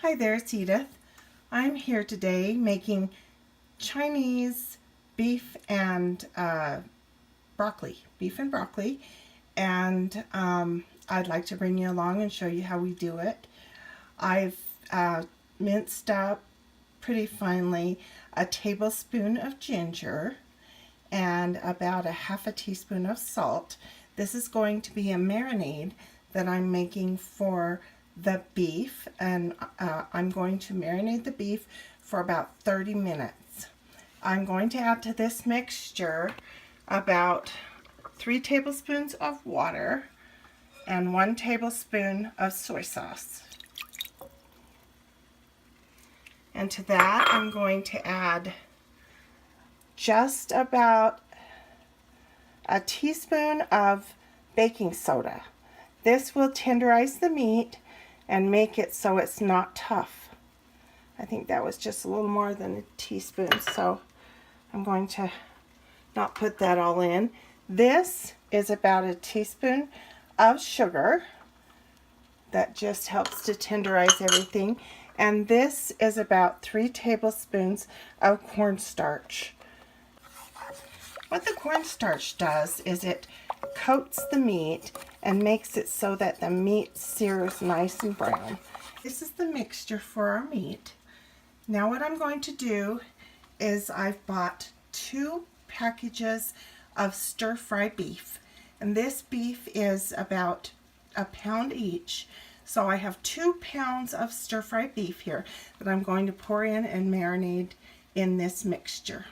Hi there, it's Edith. I'm here today making Chinese beef and broccoli, and I'd like to bring you along and show you how we do it. I've minced up pretty finely a tablespoon of ginger and about a half a teaspoon of salt. This is going to be a marinade that I'm making for the beef, and I'm going to marinate the beef for about 30 minutes. I'm going to add to this mixture about 3 tablespoons of water and 1 tablespoon of soy sauce. And to that I'm going to add just about a teaspoon of baking soda. This will tenderize the meat and make it so it's not tough. I think that was just a little more than a teaspoon, so I'm going to not put that all in. This is about a teaspoon of sugar. That just helps to tenderize everything. And this is about 3 tablespoons of cornstarch. What the cornstarch does is it coats the meat and makes it so that the meat sears nice and brown. This is the mixture for our meat. Now what I'm going to do is I've bought 2 packages of stir-fry beef, and this beef is about a pound each. So I have 2 pounds of stir-fry beef here that I'm going to pour in and marinate in this mixture.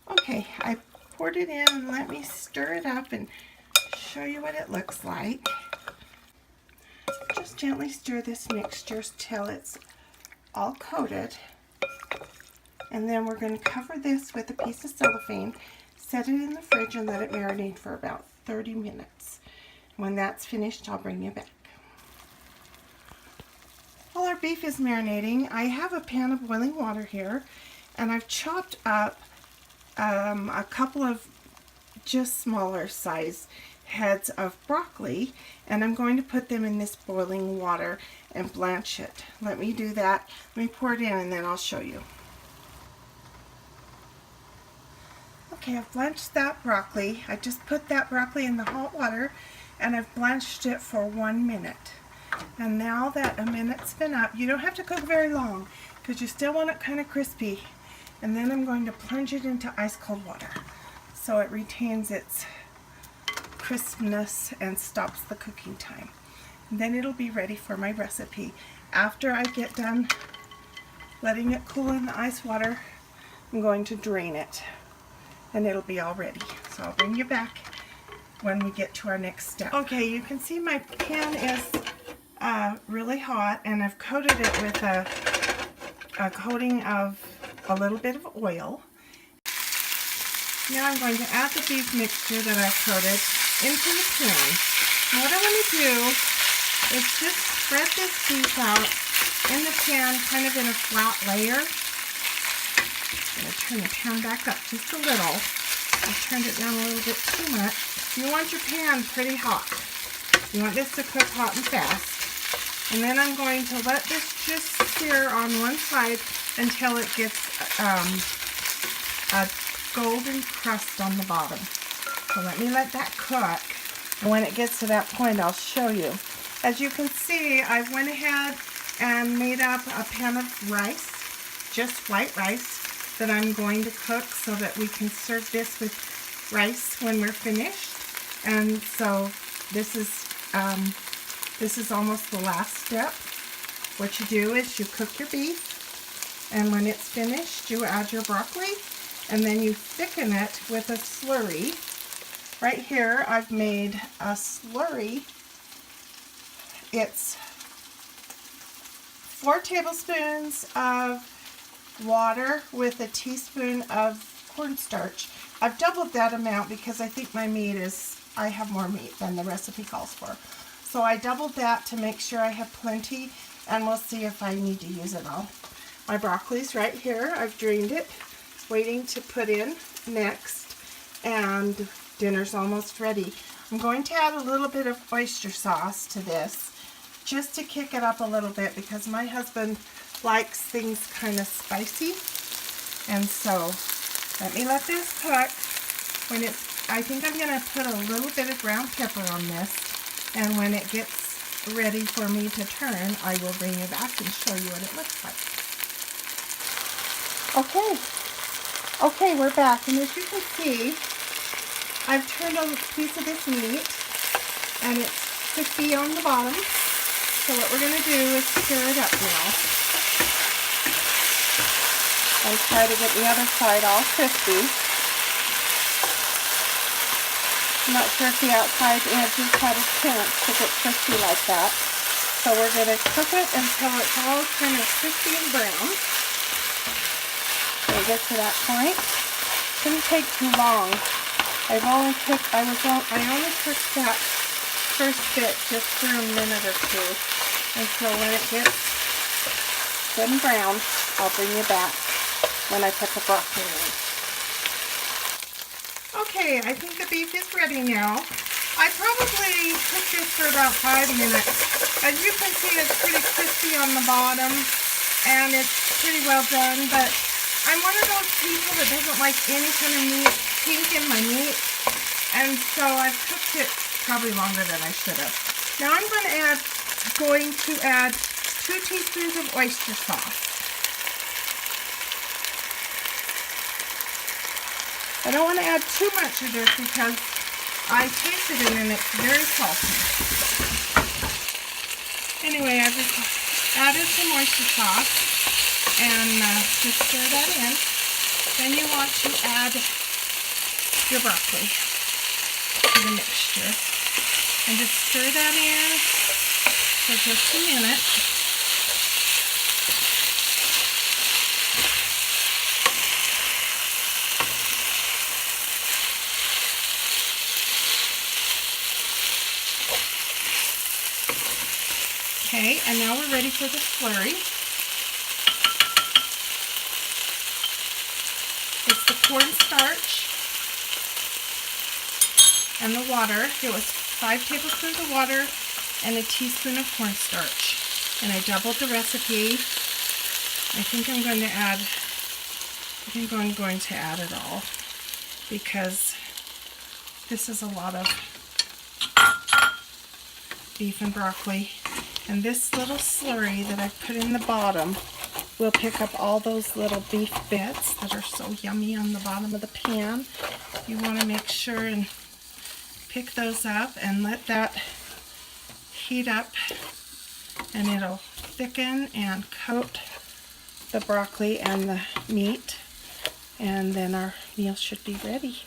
Okay, I poured it in, and let me stir it up and show you what it looks like. Just gently stir this mixture till it's all coated. And then we're going to cover this with a piece of cellophane, set it in the fridge, and let it marinate for about 30 minutes. When that's finished, I'll bring you back. While our beef is marinating, I have a pan of boiling water here, and I've chopped up a couple of just smaller size heads of broccoli, and I'm going to put them in this boiling water and blanch it. Let me do that. Let me pour it in and then I'll show you. Okay, I've blanched that broccoli. I just put that broccoli in the hot water and I've blanched it for 1 minute. And now that a minute's been up, you don't have to cook very long because you still want it kind of crispy. And then I'm going to plunge it into ice cold water so it retains its crispness and stops the cooking time. And then it'll be ready for my recipe. After I get done letting it cool in the ice water, I'm going to drain it and it'll be all ready. So I'll bring you back when we get to our next step. Okay, you can see my pan is really hot, and I've coated it with a coating of a little bit of oil. Now I'm going to add the beef mixture that I've coated into the pan. And what I want to do is just spread this beef out in the pan, kind of in a flat layer. I'm going to turn the pan back up just a little. I've turned it down a little bit too much. You want your pan pretty hot. You want this to cook hot and fast. And then I'm going to let this just sear on one side until it gets a golden crust on the bottom. So let me let that cook. And when it gets to that point, I'll show you. As you can see, I went ahead and made up a pan of rice, just white rice, that I'm going to cook so that we can serve this with rice when we're finished. And so this is almost the last step. What you do is you cook your beef, and when it's finished, you add your broccoli, and then you thicken it with a slurry. Right here, I've made a slurry. It's 4 tablespoons of water with a teaspoon of cornstarch. I've doubled that amount because I think my meat I have more meat than the recipe calls for. So I doubled that to make sure I have plenty, and we'll see if I need to use it all. My broccoli's right here. I've drained it, waiting to put in next, and dinner's almost ready. I'm going to add a little bit of oyster sauce to this, just to kick it up a little bit, because my husband likes things kind of spicy. And so let me let this cook. I think I'm going to put a little bit of ground pepper on this, and when it gets ready for me to turn, I will bring you back and show you what it looks like. Okay, we're back, and as you can see, I've turned a piece of this meat, and it's crispy on the bottom. So what we're going to do is stir it up now. And try to get the other side all crispy. I'm not sure if the outside edges had a chance to get crispy like that. So we're going to cook it until it's all kind of crispy and brown. When it gets to that point, it shouldn't take too long. I only cooked that first bit just for a minute or two. And so when it gets good and brown, I'll bring you back when I put the broccoli in. Okay, I think the beef is ready now. I probably cooked this for about 5 minutes. As you can see, it's pretty crispy on the bottom, and it's pretty well done, but I'm one of those people that doesn't like any kind of meat pink in my meat, and so I've cooked it probably longer than I should have. Now I'm going to add 2 teaspoons of oyster sauce. I don't want to add too much of this because I tasted it and it's very salty. Anyway, I've added some oyster sauce and just stir that in. Then you want to add your broccoli to the mixture. And just stir that in for just a minute. Okay, and now we're ready for the slurry. It's the cornstarch and the water. It was 5 tablespoons of water and a teaspoon of cornstarch. And I doubled the recipe. I think I'm going to add it all, because this is a lot of beef and broccoli. And this little slurry that I put in the bottom will pick up all those little beef bits that are so yummy on the bottom of the pan. You want to make sure and pick those up and let that heat up, and it'll thicken and coat the broccoli and the meat, and then our meal should be ready.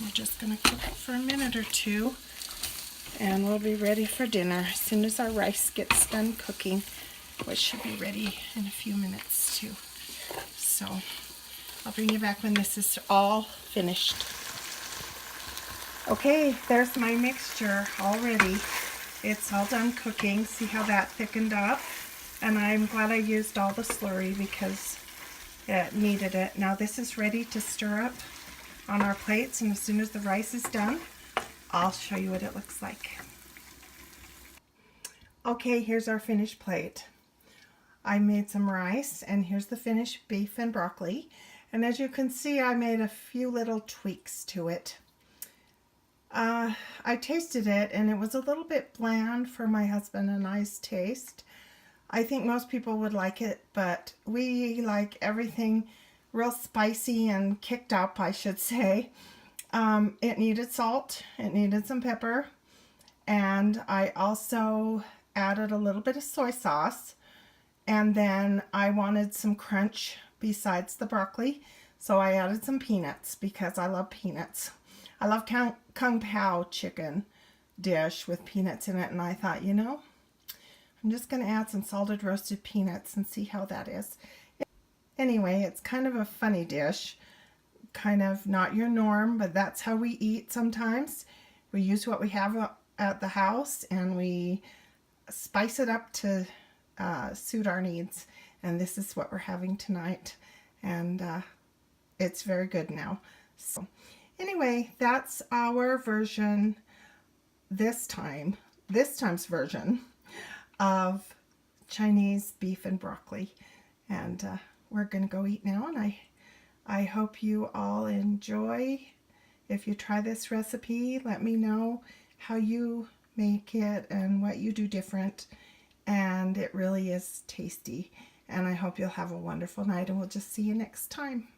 We're just going to cook it for a minute or two, and we'll be ready for dinner as soon as our rice gets done cooking, which should be ready in a few minutes too. So I'll bring you back when this is all finished. Okay, there's my mixture all ready. It's all done cooking. See how that thickened up? And I'm glad I used all the slurry because it needed it. Now this is ready to stir up on our plates, and as soon as the rice is done, I'll show you what it looks like. Okay, here's our finished plate. I made some rice, and here's the finished beef and broccoli. And as you can see, I made a few little tweaks to it. I tasted it, and it was a little bit bland for my husband and I's taste. I think most people would like it, but we like everything real spicy and kicked up, I should say. It needed salt, it needed some pepper, and I also added a little bit of soy sauce, and then I wanted some crunch besides the broccoli, so I added some peanuts because I love peanuts. I love Kung Pao chicken dish with peanuts in it, and I thought, you know, I'm just going to add some salted roasted peanuts and see how that is. Anyway, it's kind of a funny dish, kind of not your norm, but that's how we eat sometimes. We use what we have at the house, and we spice it up to suit our needs, and this is what we're having tonight, and it's very good now. So anyway, that's our version this time's version of Chinese beef and broccoli. And we're going to go eat now, and I hope you all enjoy. If you try this recipe, let me know how you make it and what you do different. And it really is tasty. And I hope you'll have a wonderful night, and we'll just see you next time.